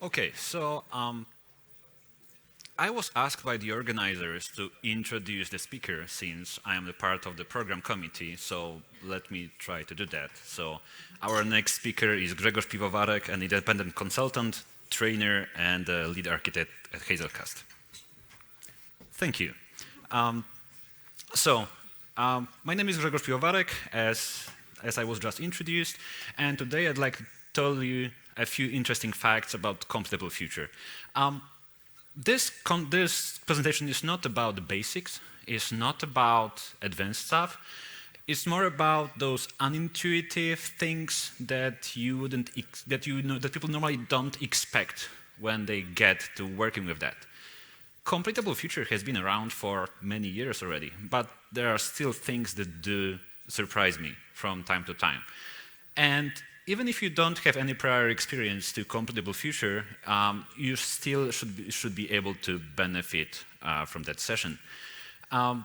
Okay, so I was asked by the organizers to introduce the speaker since I am a part of the program committee, so let me try to do that. So our next speaker is Grzegorz Piwowarek, an independent consultant, trainer, and lead architect at Hazelcast. Thank you. My name is Grzegorz Piwowarek, as I was just introduced, and today I'd like to tell you a few interesting facts about CompletableFuture. This presentation is not about the basics, it's not about advanced stuff, it's more about those unintuitive things that that people normally don't expect when they get to working with that. CompletableFuture has been around for many years already, but there are still things that do surprise me from time to time. And even if you don't have any prior experience to CompletableFuture, you still should be able to benefit from that session. I'm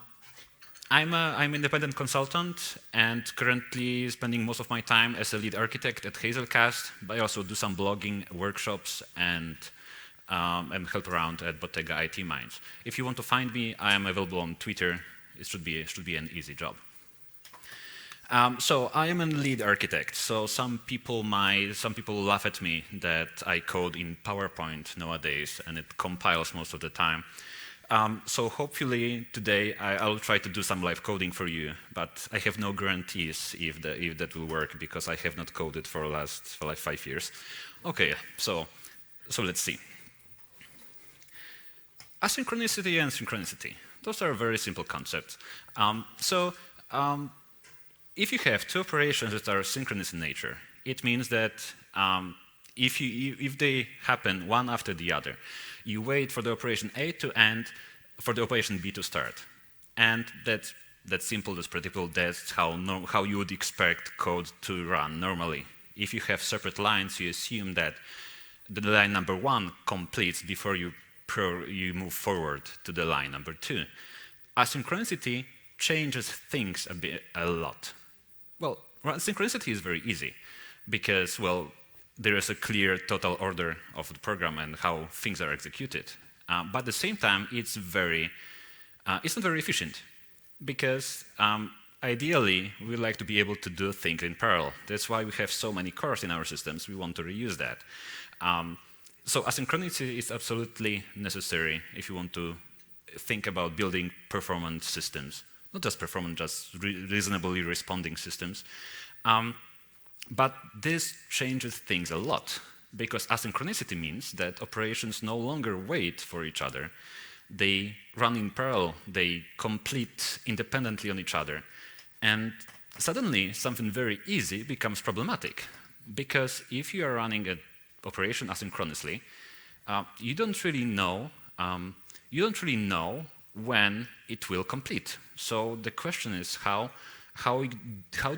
an independent consultant and currently spending most of my time as a lead architect at Hazelcast, but I also do some blogging, workshops, and help around at Bottega IT Minds. If you want to find me, I am available on Twitter. It should be an easy job. So I am a lead architect. So some people laugh at me that I code in PowerPoint nowadays, and it compiles most of the time. So hopefully today I'll try to do some live coding for you, but I have no guarantees if that will work because I have not coded for like 5 years. Okay, so let's see. Asynchronicity and synchronicity. Those are very simple concepts. If you have two operations that are synchronous in nature, it means that if they happen one after the other, you wait for the operation A to end, for the operation B to start. And that's simple, that's predictable, that's how you would expect code to run normally. If you have separate lines, you assume that the line number 1 completes before you move forward to the line number 2. Asynchronicity changes things a lot. Well, synchronicity is very easy because, well, there is a clear total order of the program and how things are executed. But at the same time, it's not very efficient because ideally, we like to be able to do things in parallel. That's why we have so many cores in our systems. We want to reuse that. So asynchronicity is absolutely necessary if you want to think about building performant systems. Not just performant, just reasonably responding systems. But this changes things a lot, because asynchronicity means that operations no longer wait for each other. They run in parallel, they complete independently on each other. And suddenly, something very easy becomes problematic, because if you are running an operation asynchronously, you don't really know when it will complete. So the question is how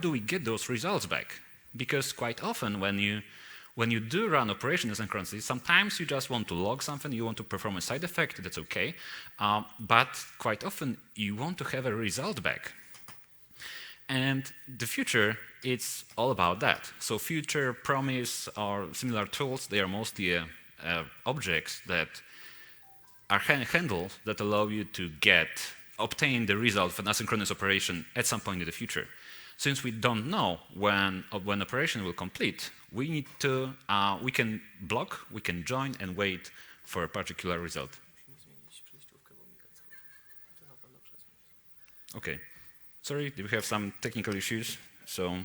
do we get those results back? Because quite often when you do run operations asynchronously, sometimes you just want to log something, you want to perform a side effect, that's okay. But quite often you want to have a result back. And the future, it's all about that. So future, promise, or similar tools, they are mostly objects that are handles that allow you to obtain the result of an asynchronous operation at some point in the future. Since we don't know when operation will complete, we can block, we can join and wait for a particular result. Okay. Sorry, we have some technical issues, so.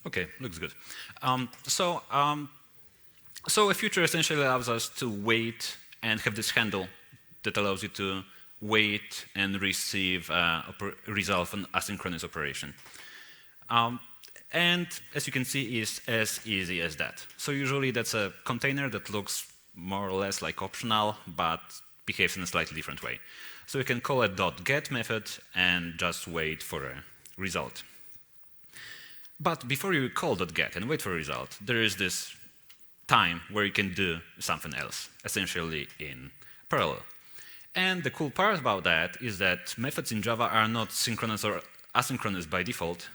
Okay, looks good. So a future essentially allows us to wait and have this handle that allows you to wait and receive resolve an asynchronous operation. And as you can see, is as easy as that. So usually that's a container that looks more or less like optional, but behaves in a slightly different way. So we can call a .get method and just wait for a result. But before you call .get and wait for a result, there is this time where you can do something else, essentially in parallel. And the cool part about that is that methods in Java are not synchronous or asynchronous by default.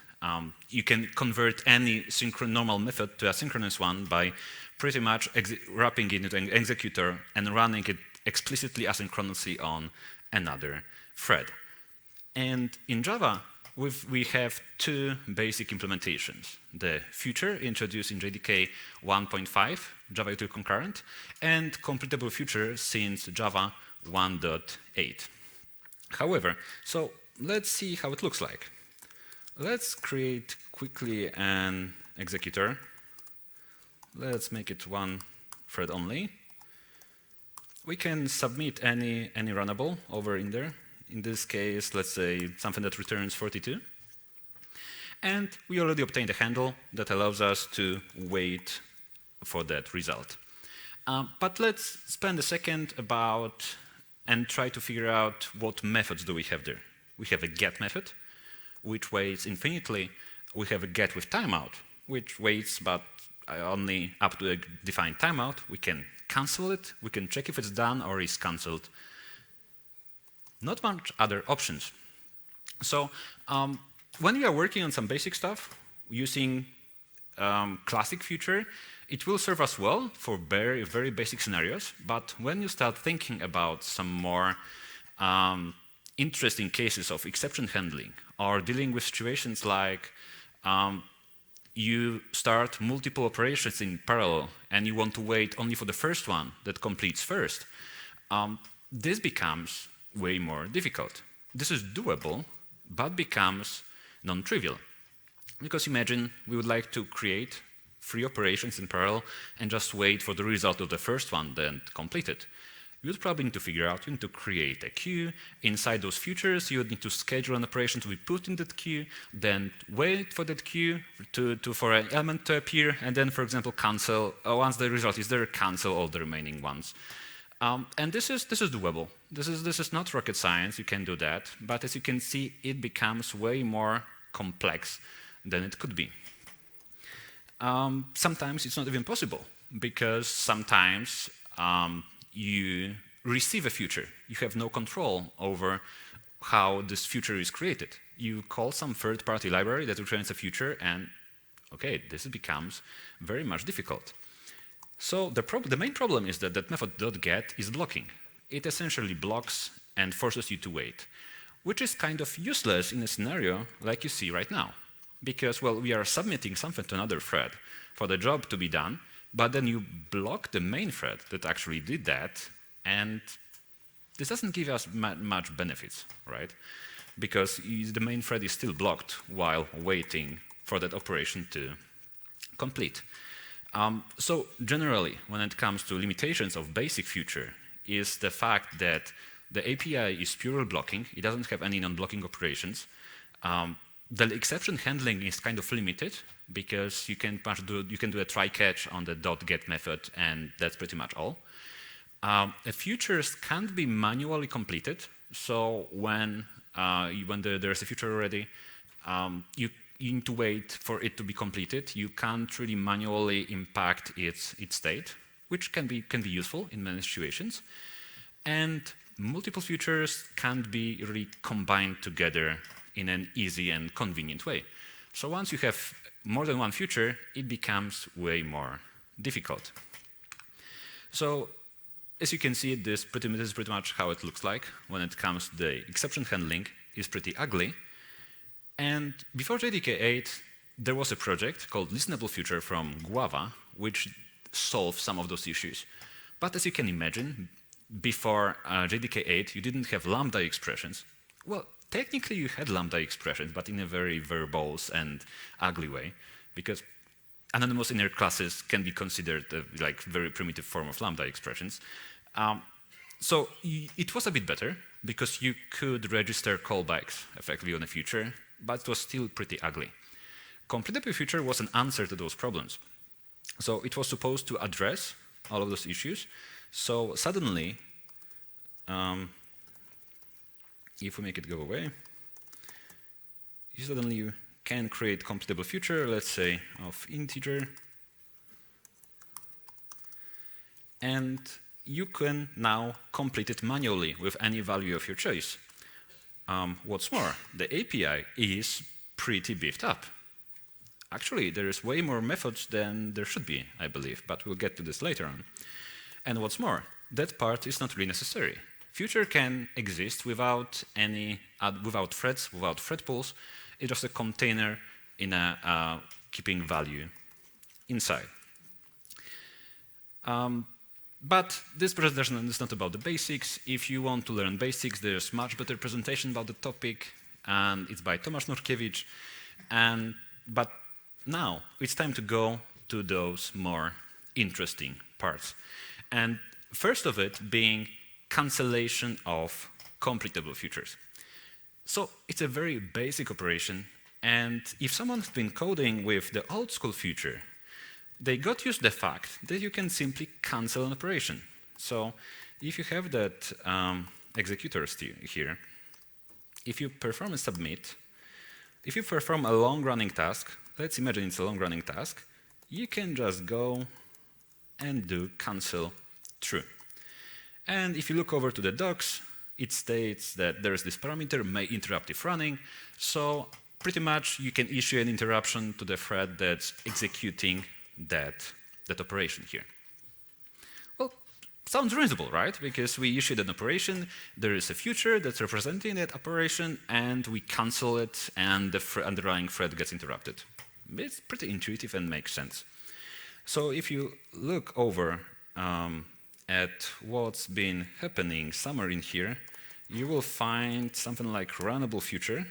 You can convert any normal method to a synchronous one by pretty much wrapping it into an executor and running it explicitly asynchronously on another thread. And in Java, we have two basic implementations. The future introduced in JDK 1.5, Java util concurrent, and CompletableFuture since Java 1.8. However, so let's see how it looks like. Let's create quickly an executor. Let's make it one thread only. We can submit any runnable over in there. In this case, let's say something that returns 42. And we already obtained a handle that allows us to wait for that result. But let's spend a second about and try to figure out what methods do we have there. We have a get method, which waits infinitely. We have a get with timeout, which waits but only up to a defined timeout. We can cancel it. We can check if it's done or is canceled. Not much other options. So when we are working on some basic stuff using classic future, it will serve us well for very, very basic scenarios. But when you start thinking about some more interesting cases of exception handling or dealing with situations like you start multiple operations in parallel and you want to wait only for the first one that completes first, this becomes way more difficult. This is doable, but becomes non-trivial. Because imagine we would like to create 3 operations in parallel and just wait for the result of the first one, then complete it. You would probably need to figure out, you need to create a queue. Inside those futures, you would need to schedule an operation to be put in that queue, then wait for that queue for an element to appear, and then, for example, cancel, once the result is there, cancel all the remaining ones. And this is doable. This is not rocket science, you can do that, but as you can see, it becomes way more complex than it could be. Sometimes it's not even possible, because sometimes you receive a future. You have no control over how this future is created. You call some third-party library that returns a future, and okay, this becomes very much difficult. So the main problem is that that method .get is blocking. It essentially blocks and forces you to wait, which is kind of useless in a scenario like you see right now. Because, well, we are submitting something to another thread for the job to be done, but then you block the main thread that actually did that, and this doesn't give us much benefits, right? Because the main thread is still blocked while waiting for that operation to complete. So generally, when it comes to limitations of basic future, is the fact that the API is pure blocking. It doesn't have any non-blocking operations. The exception handling is kind of limited because you can do a try-catch on the .get method, and that's pretty much all. Futures can't be manually completed. So when there's a future already, you need to wait for it to be completed. You can't really manually impact its state, which can be useful in many situations. And multiple futures can't be really combined together in an easy and convenient way. So once you have more than one future, it becomes way more difficult. So as you can see, this is pretty much how it looks like when it comes to the exception handling. Is pretty ugly. And before JDK 8, there was a project called ListenableFuture from Guava, which solved some of those issues. But as you can imagine, before JDK 8, you didn't have Lambda expressions. Well, technically you had Lambda expressions, but in a very verbose and ugly way, because anonymous inner classes can be considered a very primitive form of Lambda expressions. So it was a bit better, because you could register callbacks effectively on a future, but it was still pretty ugly. CompletableFuture was an answer to those problems. So it was supposed to address all of those issues. So suddenly, if we make it go away, you suddenly can create CompletableFuture, let's say, of integer. And you can now complete it manually with any value of your choice. What's more, the API is pretty beefed up. Actually, there is way more methods than there should be, I believe, but we'll get to this later on. And what's more, that part is not really necessary. Future can exist without without threads, without thread pools. It's just a container in a keeping value inside. But this presentation is not about the basics. If you want to learn basics, there's much better presentation about the topic, and it's by Tomasz Nurkiewicz. But now it's time to go to those more interesting parts. And first of it being cancellation of completable futures. So it's a very basic operation, and if someone's been coding with the old school future, they got used to the fact that you can simply cancel an operation. So if you have that executor here, if you perform a submit, if you perform a long-running task, let's imagine it's a long-running task, you can just go and do cancel true. And if you look over to the docs, it states that there is this parameter, may interrupt if running. So pretty much you can issue an interruption to the thread that's executing that operation here. Well, sounds reasonable, right? Because we issued an operation, there is a future that's representing that operation, and we cancel it, and the underlying thread gets interrupted. It's pretty intuitive and makes sense. So if you look over at what's been happening somewhere in here, you will find something like runnable future,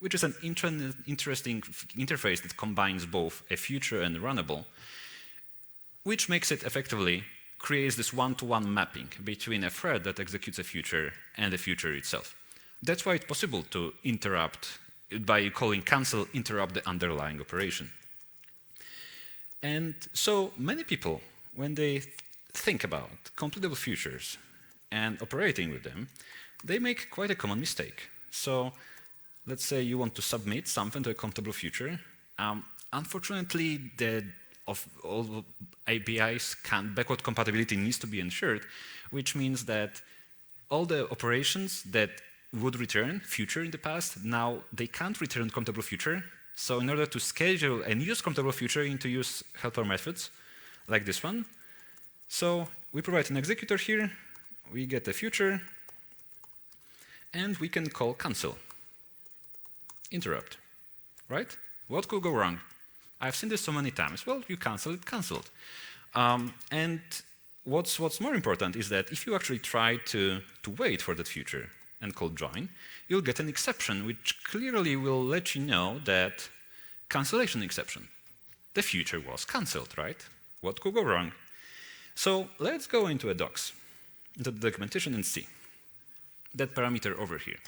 which is an interesting interface that combines both a future and runnable, which makes it effectively creates this one-to-one mapping between a thread that executes a future and the future itself. That's why it's possible to interrupt, by calling cancel, interrupt the underlying operation. And so many people, when they think about completable futures and operating with them, they make quite a common mistake. So let's say you want to submit something to a completable future. Unfortunately, of all APIs, backward compatibility needs to be ensured, which means that all the operations that would return future in the past, now they can't return completable future. So in order to schedule and use completable future, you need to use helper methods like this one. So we provide an executor here, we get a future, and we can call cancel, interrupt, right? What could go wrong? I've seen this so many times. Well, you cancel it, canceled. And what's more important is that if you actually try to wait for that future and call join, you'll get an exception, which clearly will let you know that cancellation exception. The future was canceled, right? What could go wrong? So let's go into a docs, into the documentation, and see that parameter over here.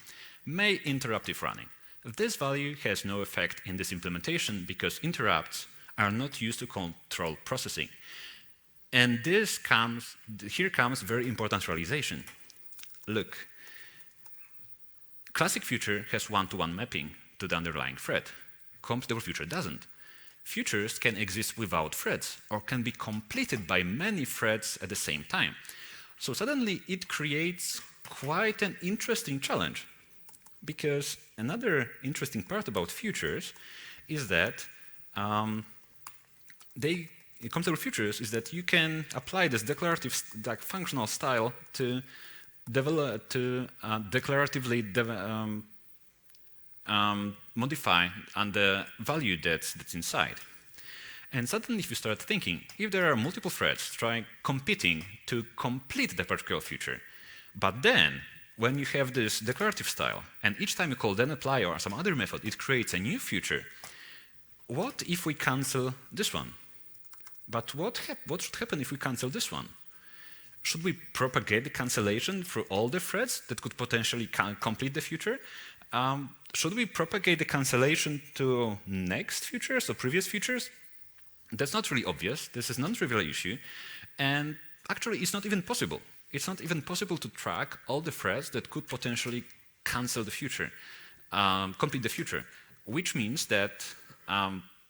May interrupt if running. This value has no effect in this implementation because interrupts are not used to control processing. And here comes very important realization. Look, classic future has one-to-one mapping to the underlying thread. Completable future doesn't. Futures can exist without threads or can be completed by many threads at the same time. So suddenly it creates quite an interesting challenge, because another interesting part about futures is that completable futures is that you can apply this declarative functional style to declaratively modify and the value that's inside. And suddenly if you start thinking, if there are multiple threads competing to complete the particular future, but then when you have this declarative style, and each time you call then apply or some other method, it creates a new future, what if we cancel this one? But what should happen if we cancel this one? Should we propagate the cancellation through all the threads that could potentially complete the future? should we propagate the cancellation to next futures or previous futures? That's not really obvious. This is a non-trivial issue. And actually, it's not even possible. It's not even possible to track all the threads that could potentially cancel the future, complete the future, which means that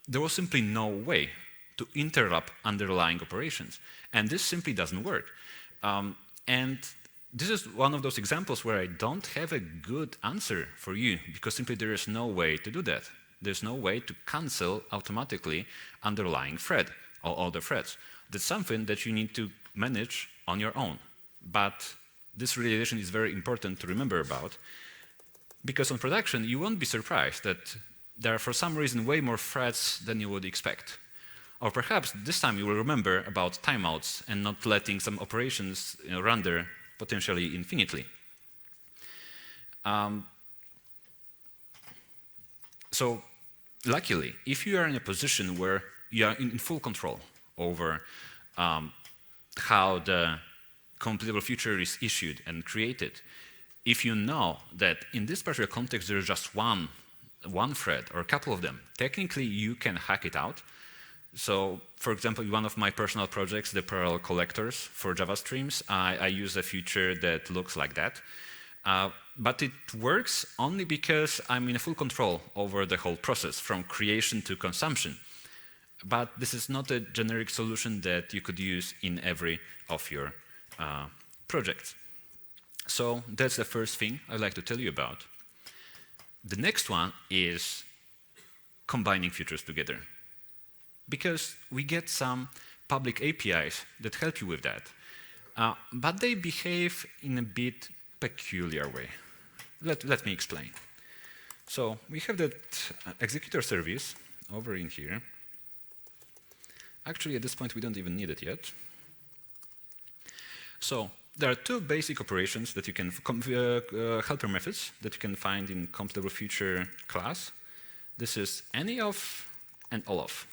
there was simply no way to interrupt underlying operations. And this simply doesn't work. And this is one of those examples where I don't have a good answer for you, because simply there is no way to do that. There's no way to cancel automatically underlying thread or other threads. That's something that you need to manage on your own. But this realization is very important to remember about, because on production, you won't be surprised that there are, for some reason, way more threads than you would expect. Or perhaps this time you will remember about timeouts and not letting some operations run there potentially infinitely. So luckily, if you are in a position where you are in full control over how the completable future is issued and created, if you know that in this particular context there is just one thread or a couple of them, technically you can hack it out. So, for example, in one of my personal projects, the parallel collectors for Java streams, I use a feature that looks like that. But it works only because I'm in full control over the whole process, from creation to consumption. But this is not a generic solution that you could use in every of your projects. So that's the first thing I'd like to tell you about. The next one is combining features together, because we get some public APIs that help you with that, but they behave in a bit peculiar way. Let me explain. So we have that executor service over in here. Actually, at this point, we don't even need it yet. So there are two basic operations that you can, helper methods that you can find in CompletableFuture class. This is any of and all of.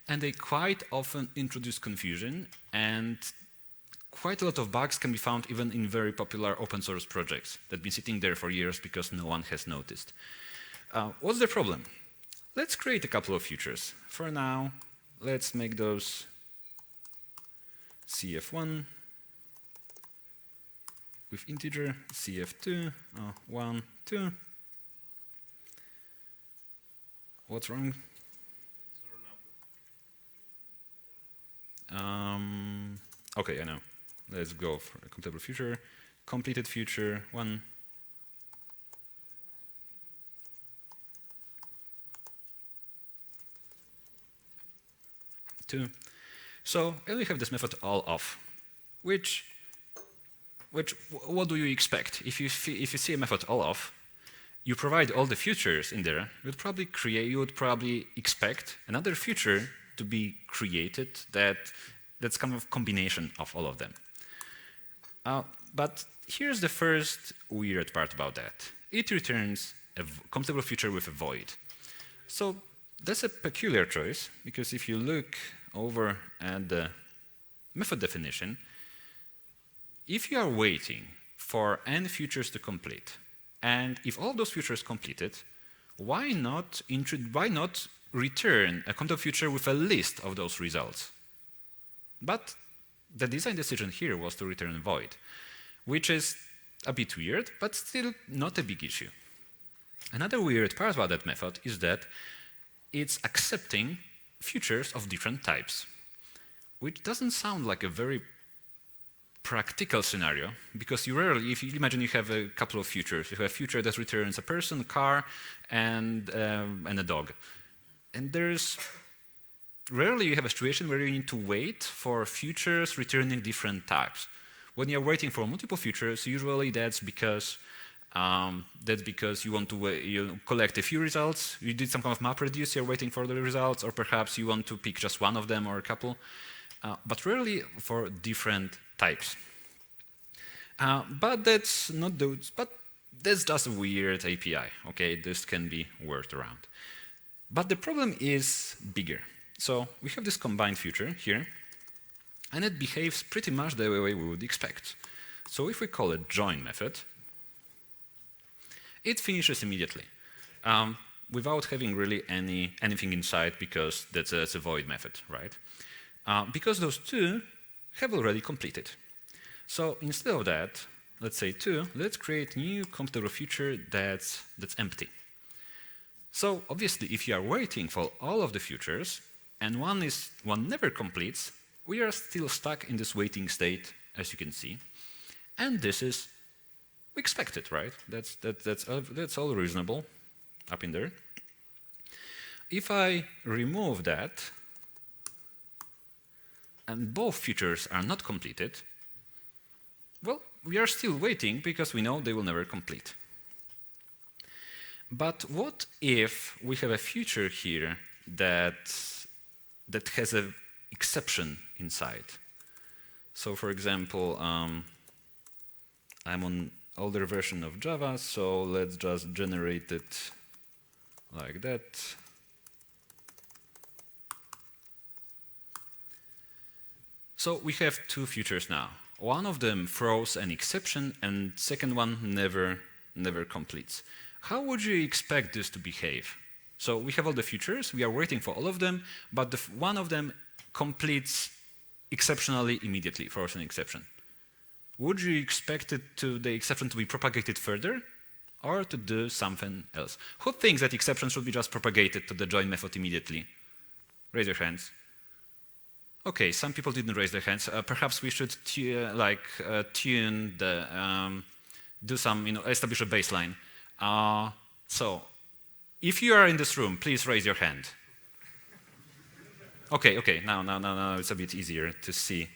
And they quite often introduce confusion, and quite a lot of bugs can be found even in very popular open source projects that have been sitting there for years because no one has noticed. What's the problem? Let's create a couple of features. For now, let's make those CF1 with integer, CF2, 1, 2. What's wrong? Okay, I know. Let's go for a completable future. Completed future 1. Two. So and we have this method all off, which what do you expect? If you see a method all off, you provide all the features in there. You would probably expect another feature to be created that's kind of combination of all of them. But here's the first weird part about that. It returns a completable future with a void. So that's a peculiar choice, because if you look over at the method definition, if you are waiting for n features to complete, and if all those features completed, why not return a completable future with a list of those results? But the design decision here was to return void, which is a bit weird, but still not a big issue. Another weird part about that method is that it's accepting features of different types, which doesn't sound like a very practical scenario, because you rarely, if you imagine you have a couple of features, you have a feature that returns a person, car, and a dog. And there's rarely you have a situation where you need to wait for features returning different types. When you're waiting for multiple features, usually that's because you want to collect a few results. You did some kind of map reduce, you're waiting for the results, or perhaps you want to pick just one of them or a couple, but rarely for different types. But that's not those. But that's just a weird API. Okay, this can be worked around. But the problem is bigger. So we have this combined feature here, and it behaves pretty much the way we would expect. So if we call it join method, it finishes immediately. without having really anything inside, because that's a void method, right? Because those two have already completed. So instead of that, let's say 2, let's create new CompletableFuture that's empty. So obviously, if you are waiting for all of the futures, and one never completes, we are still stuck in this waiting state, as you can see. And this is expected, right? That's all reasonable up in there. If I remove that, and both futures are not completed, well, we are still waiting because we know they will never complete. But what if we have a future here that has an exception inside? So for example, I'm on older version of Java, so let's just generate it like that. So we have 2 futures now. One of them throws an exception, and second one never completes. How would you expect this to behave? So we have all the futures, we are waiting for all of them, but one of them completes exceptionally immediately, throws an exception. Would you expect the exception to be propagated further, or to do something else? Who thinks that exceptions should be just propagated to the join method immediately? Raise your hands. Okay, some people didn't raise their hands. Perhaps we should tune the, do some, establish a baseline. So, if you are in this room, please raise your hand. Okay, now it's a bit easier to see.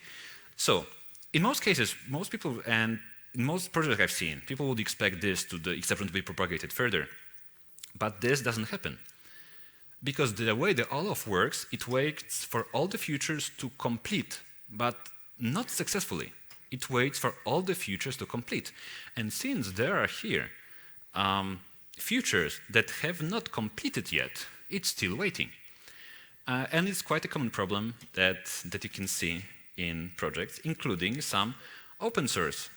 So, in most cases, most people, and in most projects I've seen, people would expect the exception to be propagated further. But this doesn't happen. Because the way the all-of works, it waits for all the futures to complete, but not successfully. It waits for all the futures to complete. And since there are here futures that have not completed yet, it's still waiting. And it's quite a common problem that you can see in projects, including some open source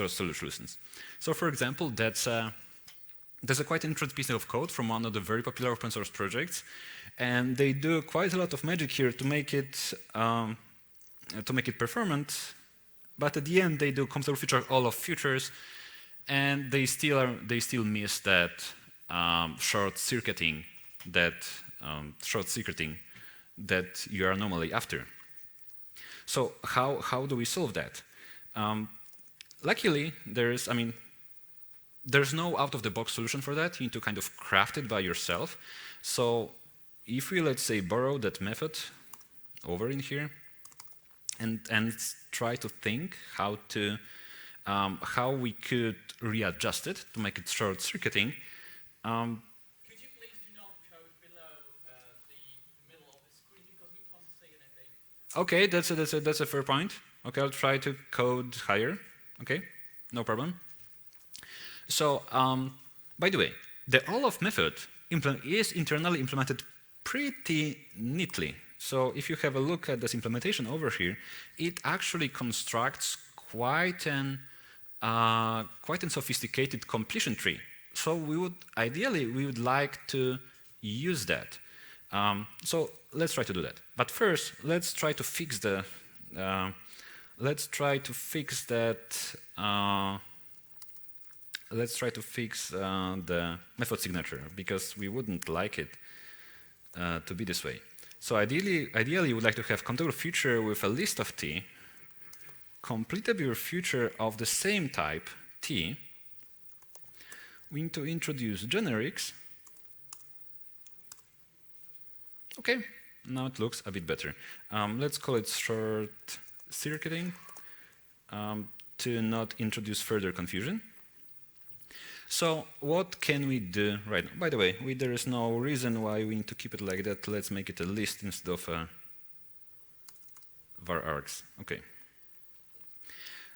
solutions. So for example, there's a quite interesting piece of code from one of the very popular open source projects, and they do quite a lot of magic here to make it performant. But at the end, they do CompletableFuture all of futures, and they still miss that short circuiting that you are normally after. So how do we solve that? Luckily, there's no out-of-the-box solution for that. You need to kind of craft it by yourself. So if we, let's say, borrow that method over in here and try to think how we could readjust it to make it short-circuiting. Could you please do not code below the middle of the screen, because we can't see anything? Okay, that's a fair point. Okay, I'll try to code higher. Okay, no problem. So, by the way, the all-of method is internally implemented pretty neatly. So if you have a look at this implementation over here, it actually constructs quite an sophisticated completion tree. So ideally we would like to use that. So let's try to do that. But first, let's try to fix the method signature, because we wouldn't like it to be this way. So ideally you would like to have CompletableFuture with a list of t, CompletableFuture of the same type, t. We need to introduce generics. Okay, now it looks a bit better. Let's call it short circuiting to not introduce further confusion. So what can we do right now? By the way, there is no reason why we need to keep it like that. Let's make it a list instead of var args. Okay.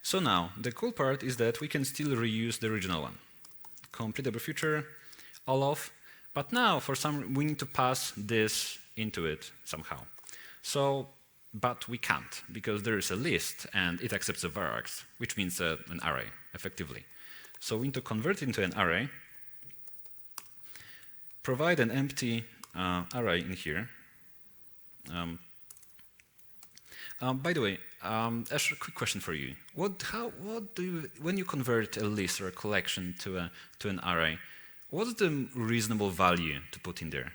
So now, the cool part is that we can still reuse the original one. CompletableFuture, all of, but now we need to pass this into it somehow. So, but we can't, because there is a list and it accepts a var args, which means an array, effectively. So we need to convert it into an array. provide an empty array in here. By the way, Ash, a quick question for you. When you convert a list or a collection to an array, what's the reasonable value to put in there?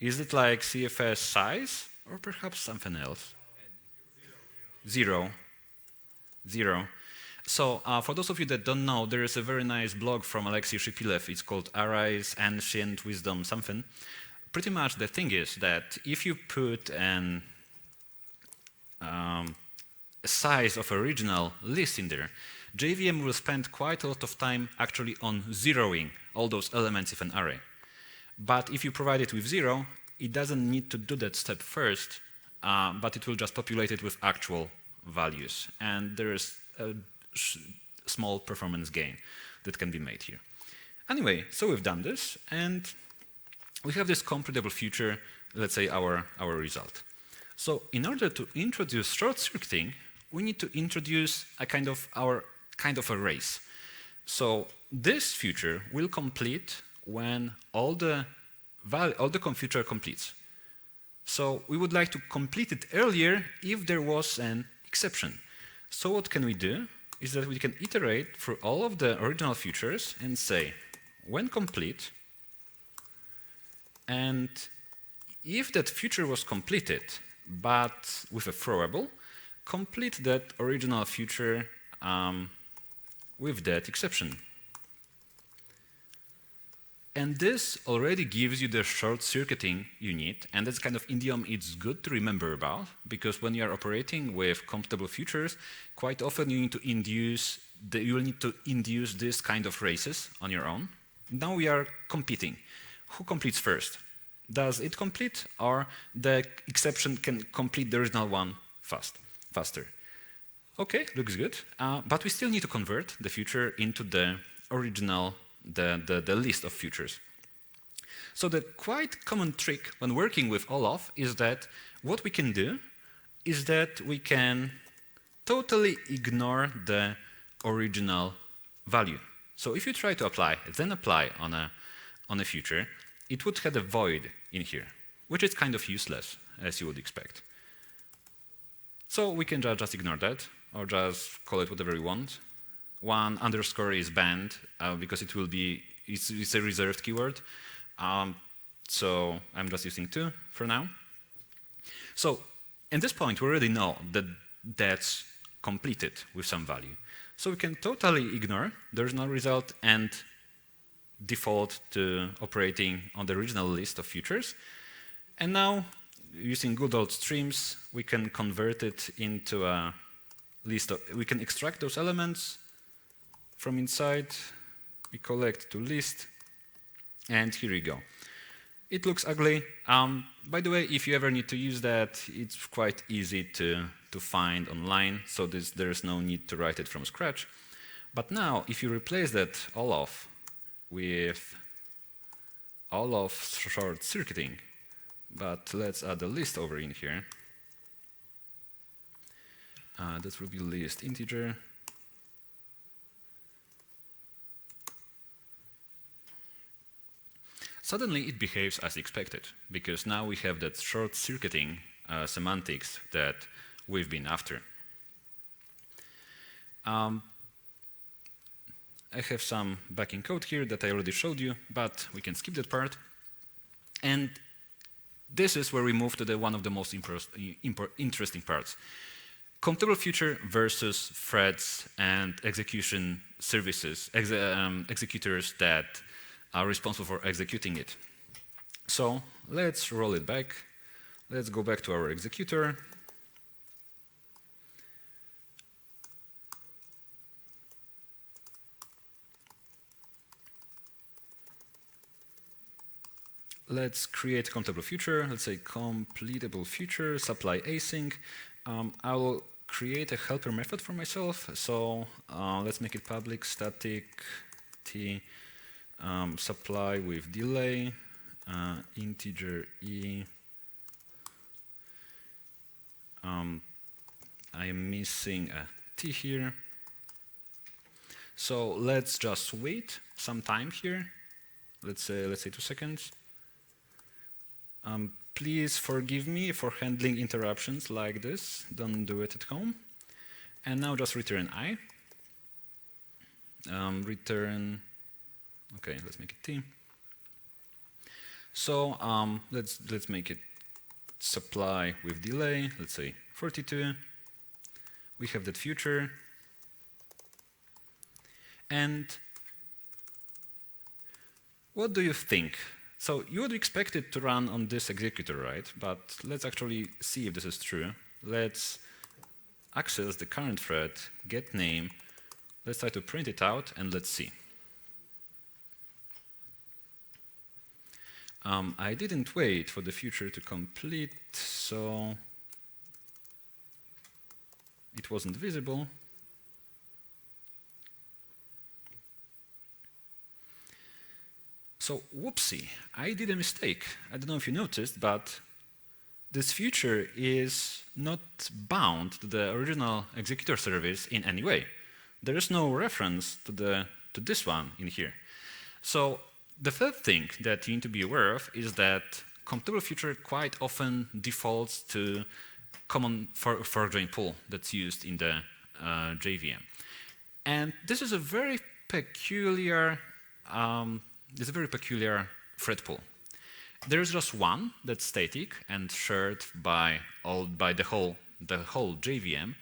Is it like CFS size or perhaps something else? Zero. So for those of you that don't know, there is a very nice blog from Alexei Shipilev. It's called Arrays, Ancient Wisdom, something. Pretty much the thing is that if you put a size of original list in there, JVM will spend quite a lot of time actually on zeroing all those elements of an array. But if you provide it with 0, it doesn't need to do that step first, but it will just populate it with actual values. And there is a small performance gain that can be made here. Anyway, so we've done this, and we have this CompletableFuture, let's say our result. So in order to introduce short-circuiting, we need to introduce a kind of a race. So this future will complete when all the CompletableFuture completes. So we would like to complete it earlier if there was an exception. So what can we do is that we can iterate through all of the original futures and say, when complete, and if that future was completed, but with a throwable, complete that original future with that exception. And this already gives you the short-circuiting you need, and that's kind of idiom it's good to remember about, because when you are operating with computable futures, quite often you need to induce this kind of races on your own. Now we are competing. Who completes first? Does it complete, or the exception can complete the original one faster? Okay, looks good, but we still need to convert the future into the original the list of futures. So the quite common trick when working with OLAF is that what we can do is that we can totally ignore the original value. So if you try to apply, then apply on a future, it would have a void in here, which is kind of useless, as you would expect. So we can just ignore that, or just call it whatever we want. 1 underscore is banned because it's a reserved keyword. So I'm just using 2 for now. So at this point, we already know that that's completed with some value. So we can totally ignore the original result and default to operating on the original list of futures. And now, using good old streams, we can convert it into a list we can extract those elements from inside, we collect to list, and here we go. It looks ugly. By the way, if you ever need to use that, it's quite easy to find online, so there's no need to write it from scratch. But now, if you replace that OLAF with OLAF short-circuiting, but let's add a list over in here. That will be list integer. Suddenly it behaves as expected, because now we have that short-circuiting semantics that we've been after. I have some backing code here that I already showed you, but we can skip that part. And this is where we move to one of the most interesting parts. CompletableFuture versus threads and execution services, executors that are responsible for executing it. So let's roll it back. Let's go back to our executor. Let's create CompletableFuture. Let's say CompletableFuture supply async. I will create a helper method for myself. So let's make it public static t supply with delay, integer e. I am missing a t here. So let's just wait some time here. let's say 2 seconds. Please forgive me for handling interruptions like this. Don't do it at home. And now just return I. Return, okay, let's make it T. So let's make it supply with delay, let's say 42. We have that future. And what do you think? So you would expect it to run on this executor, right? But let's actually see if this is true. Let's access the current thread, get name. Let's try to print it out, and let's see. I didn't wait for the future to complete, so it wasn't visible. So, whoopsie, I did a mistake. I don't know if you noticed, but this future is not bound to the original executor service in any way. There is no reference to this one in here. So the third thing that you need to be aware of is that CompletableFuture quite often defaults to common fork-join pool that's used in the JVM. And this is a very peculiar thread pool. There is just one that's static and shared by the whole JVM,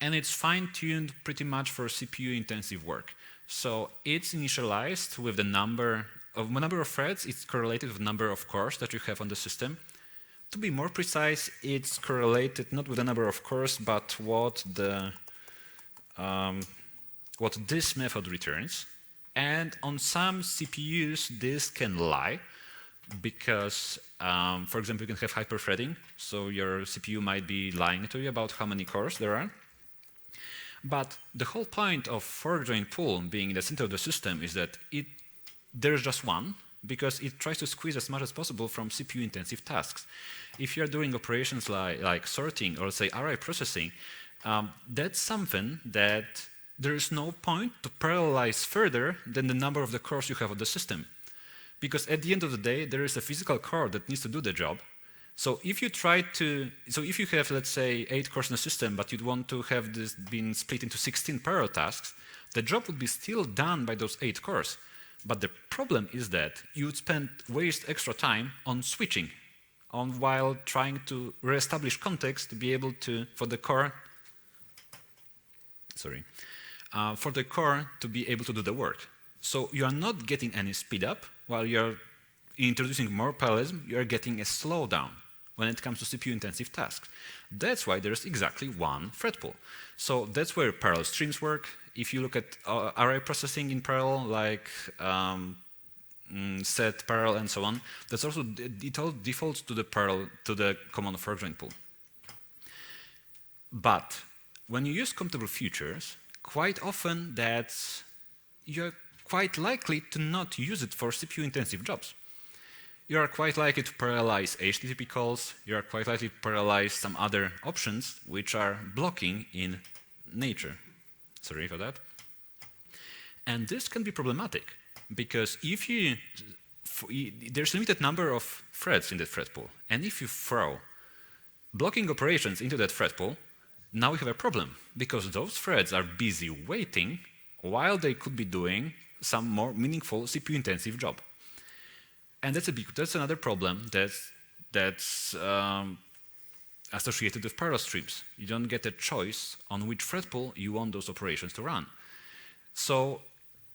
and it's fine-tuned pretty much for CPU-intensive work. So it's initialized with the number of threads. It's correlated with the number of cores that you have on the system. To be more precise, it's correlated not with the number of cores, but what this method returns. And on some CPUs, this can lie, because, for example, you can have hyperthreading. So your CPU might be lying to you about how many cores there are. But the whole point of fork-join pool being in the center of the system is that there's just one, because it tries to squeeze as much as possible from CPU-intensive tasks. If you're doing operations like sorting or, say, array processing, that's something that there is no point to parallelize further than the number of the cores you have on the system. Because at the end of the day, there is a physical core that needs to do the job. So if you have, let's say, 8 cores in the system, but you'd want to have this been split into 16 parallel tasks, the job would be still done by those 8 cores. But the problem is that you would waste extra time on switching, while trying to reestablish context to be able to, for the core to be able to do the work. So you are not getting any speed up, while you're introducing more parallelism, you're getting a slowdown when it comes to CPU-intensive tasks. That's why there's exactly one thread pool. So that's where parallel streams work. If you look at array processing in parallel, like set, parallel, and so on, that's also, it all defaults to the common fork-join pool. But when you use CompletableFutures, quite often you're quite likely to not use it for CPU-intensive jobs. You are quite likely to parallelize HTTP calls. You are quite likely to parallelize some other options which are blocking in nature. Sorry for that. And this can be problematic, because if there's a limited number of threads in that thread pool, and if you throw blocking operations into that thread pool, now we have a problem, because those threads are busy waiting while they could be doing some more meaningful CPU-intensive job. And that's another problem that's associated with parallel streams. You don't get a choice on which thread pool you want those operations to run. So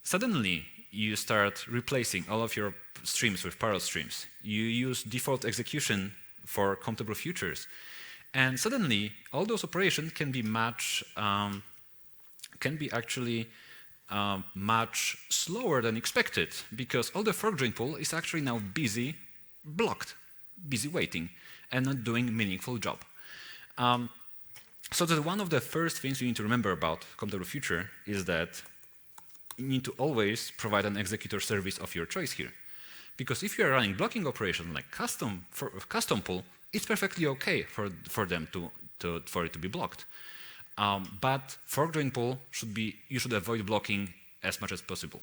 suddenly you start replacing all of your streams with parallel streams. You use default execution for CompletableFutures, and suddenly all those operations can be actually much slower than expected, because all the fork-join pool is actually now busy waiting, and not doing a meaningful job. So that one of the first things you need to remember about CompletableFuture is that you need to always provide an executor service of your choice here. Because if you are running blocking operations like custom pool, it's perfectly okay for it to be blocked. But fork-join pool you should avoid blocking as much as possible.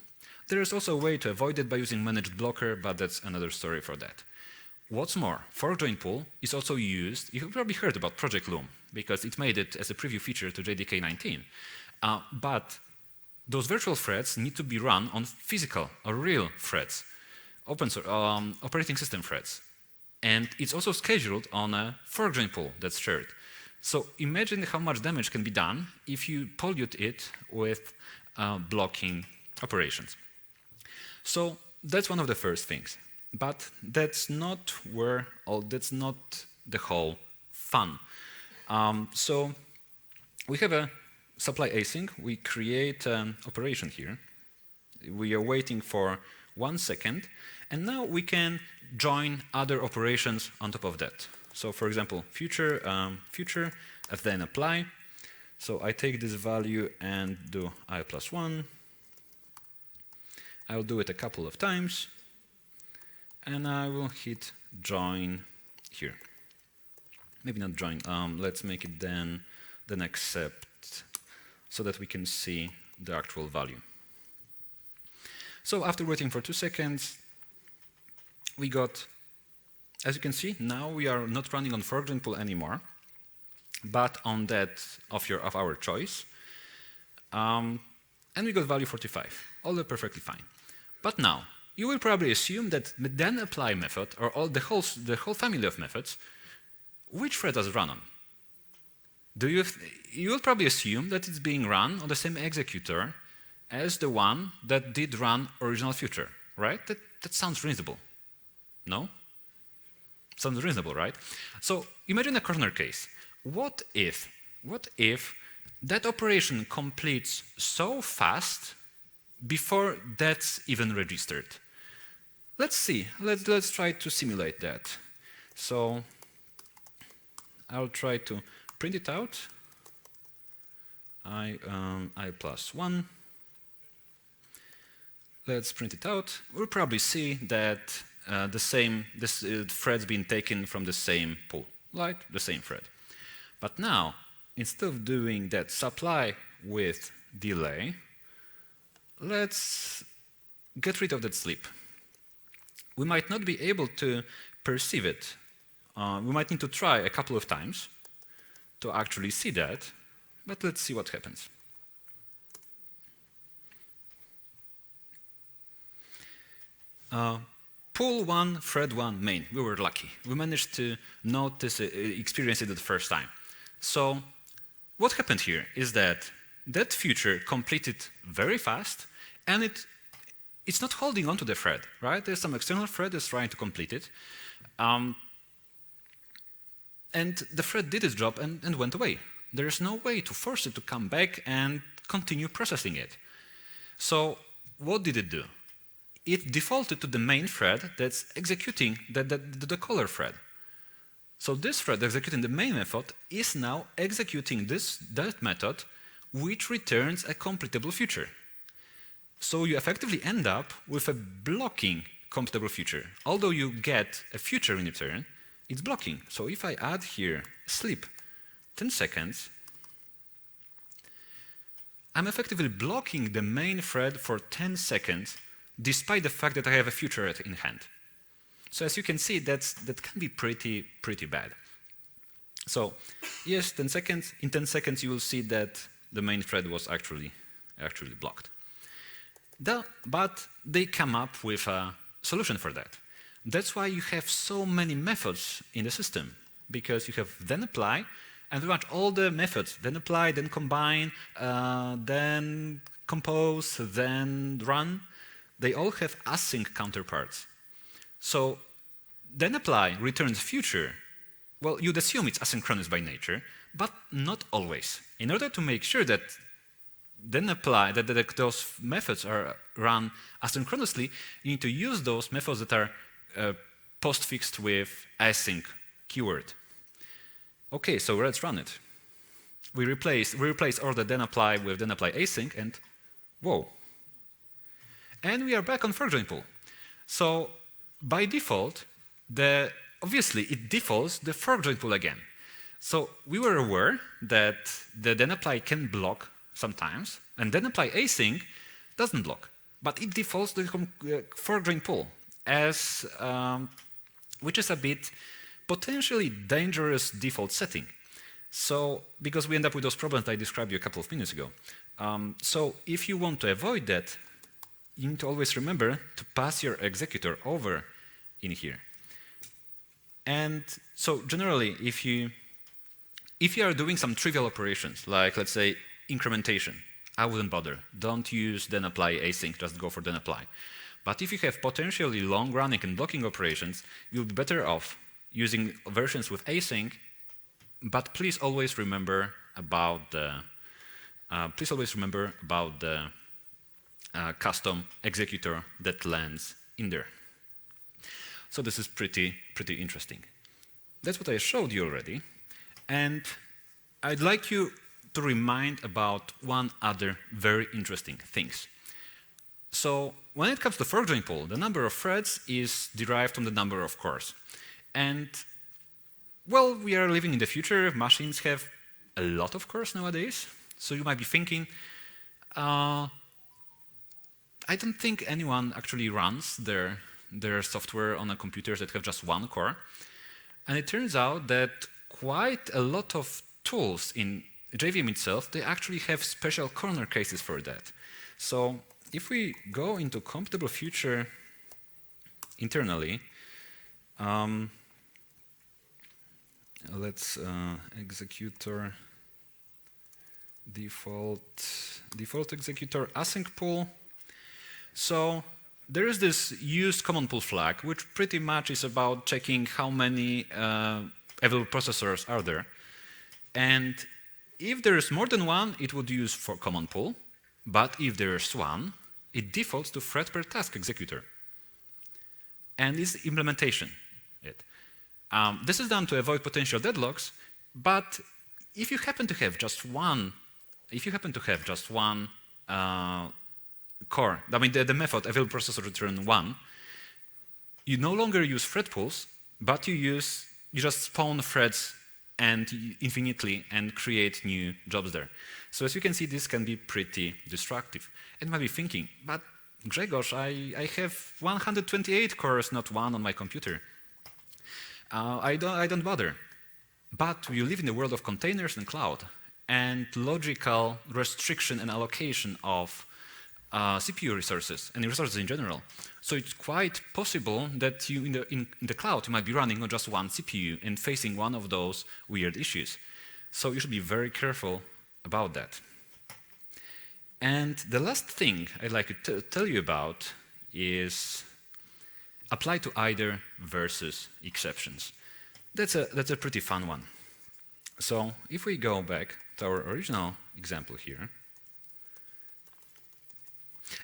There is also a way to avoid it by using managed blocker, but that's another story for that. What's more, fork join pull is also used, you've probably heard about Project Loom, because it made it as a preview feature to JDK 19. But those virtual threads need to be run on physical or real threads, operating system threads. And it's also scheduled on a fork join pull that's shared. So imagine how much damage can be done if you pollute it with blocking operations. So that's one of the first things. But that's not that's not the whole fun. So we have a supply async. We create an operation here. We are waiting for 1 second. And now we can join other operations on top of that. So for example, future, and then apply. So I take this value and do I plus 1. I'll do it a couple of times. And I will hit join here. Maybe not join. Let's make it then accept so that we can see the actual value. So after waiting for 2 seconds, we got, as you can see, now we are not running on fork join pull anymore, but on that of our choice. And we got value 45. All perfectly fine. But now, you will probably assume that the then apply method, or the whole family of methods, which thread does it run on? You will probably assume that it's being run on the same executor as the one that did run original future, right? That sounds reasonable. No? Sounds reasonable, right? So imagine a corner case. What if that operation completes so fast before that's even registered? Let's see. Let's try to simulate that. So I'll try to print it out. I plus 1. Let's print it out. We'll probably see that this thread's been taken from the same pool, like the same thread. But now, instead of doing that supply with delay, let's get rid of that sleep. We might not be able to perceive it. We might need to try a couple of times to actually see that, but let's see what happens. Pull 1, thread 1, main. We were lucky. We managed to notice, experience it the first time. So what happened here is that feature completed very fast, and it's not holding on to the thread, right? There's some external thread that's trying to complete it. And the thread did its job and went away. There is no way to force it to come back and continue processing it. So what did it do? It defaulted to the main thread that's executing the caller thread. So this thread executing the main method is now executing that method, which returns a completable future. So you effectively end up with a blocking completable future. Although you get a future in return, it's blocking. So if I add here sleep 10 seconds, I'm effectively blocking the main thread for 10 seconds, despite the fact that I have a future in hand. So as you can see, that can be pretty bad. So yes, 10 seconds. In 10 seconds, you will see that the main thread was actually blocked. But they come up with a solution for that. That's why you have so many methods in the system, because you have then apply, and pretty much all the methods, then apply, then combine, then compose, then run, they all have async counterparts. So then apply returns future. Well, you'd assume it's asynchronous by nature, but not always. In order to make sure that then apply, that those methods are run asynchronously, you need to use those methods that are postfixed with async keyword. Okay, so let's run it. We replace all the then apply with then apply async, and whoa. And we are back on fork join pull. So by default, obviously it defaults the fork join pull again. So we were aware that the then apply can block sometimes, and then apply async doesn't block. but it defaults to the foregoing pool, as which is a bit potentially dangerous default setting. So, because we end up with those problems that I described you a couple of minutes ago. So, if you want to avoid that, you need to always remember to pass your executor over in here. And so, generally, if you are doing some trivial operations, like let's say incrementation, I wouldn't bother. Don't use then apply async, just go for then apply. But if you have potentially long-running and blocking operations, you'll be better off using versions with async. But please always remember about the custom executor that lands in there. So this is pretty interesting. That's what I showed you already, and I'd like you to remind about one other very interesting things. So when it comes to foregoing pool, the number of threads is derived from the number of cores, and well, we are living in the future. Machines have a lot of cores nowadays. So you might be thinking, I don't think anyone actually runs their software on a computers that have just one core. And it turns out that quite a lot of tools in JVM itself, they actually have special corner cases for that. So if we go into CompletableFuture internally, let's executor default executor async pool. So there is this used common pool flag, which pretty much is about checking how many available processors are there. And if there is more than one, it would use for common pool. But if there is one, it defaults to thread per task executor. And this is implementation. This is done to avoid potential deadlocks, but if you happen to have just one, core, I mean the method available processor return 1, you no longer use thread pools, but you just spawn threads and infinitely and create new jobs there. So as you can see, this can be pretty destructive. And you might be thinking, but Grzegorz, I have 128 cores, not one on my computer. I don't bother. But you live in the world of containers and cloud, and logical restriction and allocation of CPU resources and resources in general. So it's quite possible that you in the cloud you might be running on just one CPU and facing one of those weird issues. So you should be very careful about that. And the last thing I'd like to tell you about is apply to either versus exceptions. That's a pretty fun one. So if we go back to our original example here,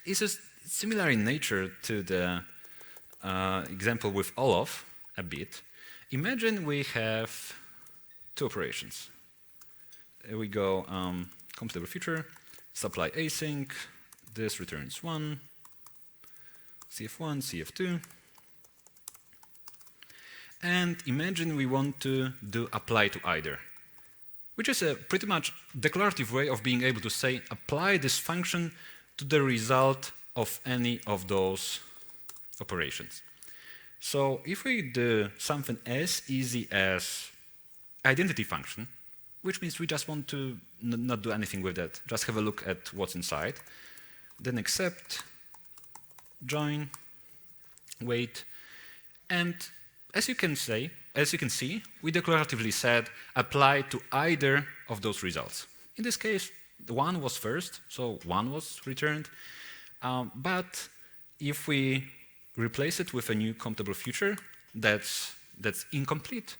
this is similar in nature to the example with Olaf a bit. Imagine we have two operations. We go CompletableFuture, supply async, this returns 1, CF1, CF2. And imagine we want to do apply to either, which is a pretty much declarative way of being able to say apply this function to the result of any of those operations. So if we do something as easy as identity function, which means we just want to not do anything with that, just have a look at what's inside, then accept, join, wait, and as you can see, we declaratively said apply to either of those results. In this case, the 1 was first, so 1 was returned. But if we replace it with a new CompletableFuture that's incomplete,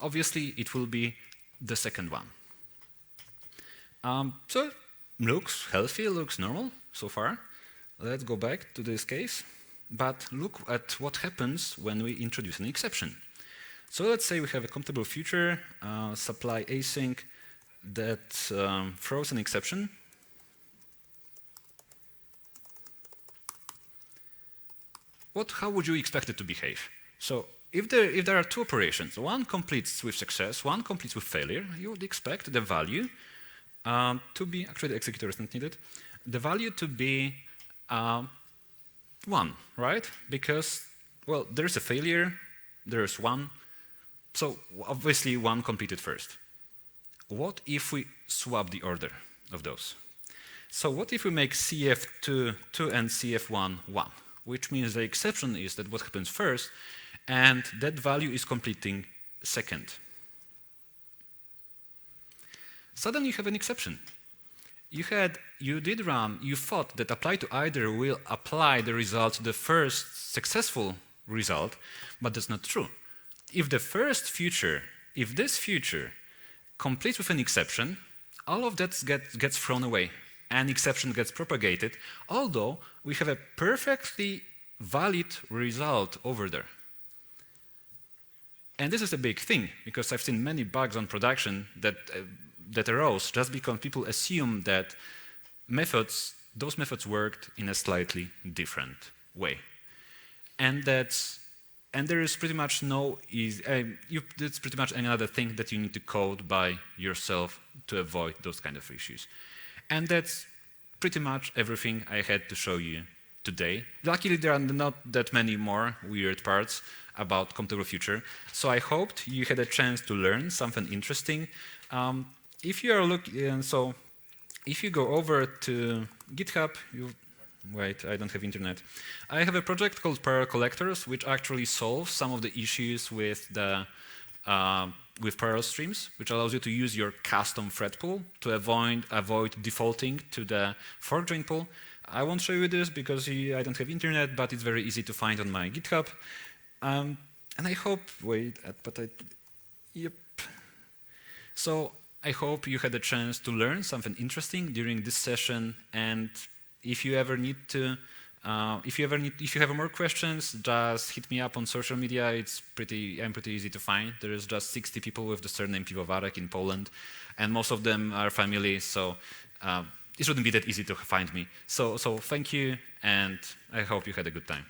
obviously it will be the second one. So it looks healthy, looks normal so far. Let's go back to this case. But look at what happens when we introduce an exception. So let's say we have a CompletableFuture supply async that throws an exception. How would you expect it to behave? So if there are two operations, one completes with success, one completes with failure, you would expect the value to be, actually the executor is not needed, the value to be 1, right? Because, well, there's a failure, there's 1, so obviously 1 completed first. What if we swap the order of those? So what if we make CF2 2 and CF1 1, which means the exception is that what happens first, and that value is completing second. Suddenly you have an exception. You thought that apply to either will apply the result to the first successful result, but that's not true. If this future completes with an exception, all of that gets thrown away. An exception gets propagated, although we have a perfectly valid result over there. And this is a big thing, because I've seen many bugs on production that arose just because people assume that those methods worked in a slightly different way. And there is pretty much it's pretty much another thing that you need to code by yourself to avoid those kind of issues. And that's pretty much everything I had to show you today. Luckily, there are not that many more weird parts about CompletableFuture, so I hoped you had a chance to learn something interesting. If you go over to GitHub, wait, I don't have internet. I have a project called Power Collectors, which actually solves some of the issues with parallel streams, which allows you to use your custom thread pool to avoid defaulting to the fork join pool. I won't show you this because I don't have internet, but it's very easy to find on my GitHub. And I hope, yep. So I hope you had a chance to learn something interesting during this session. And if you ever need to, if you have more questions, just hit me up on social media. I'm pretty easy to find. There is just 60 people with the surname Piwowarek in Poland, and most of them are family. So it shouldn't be that easy to find me. So thank you, and I hope you had a good time.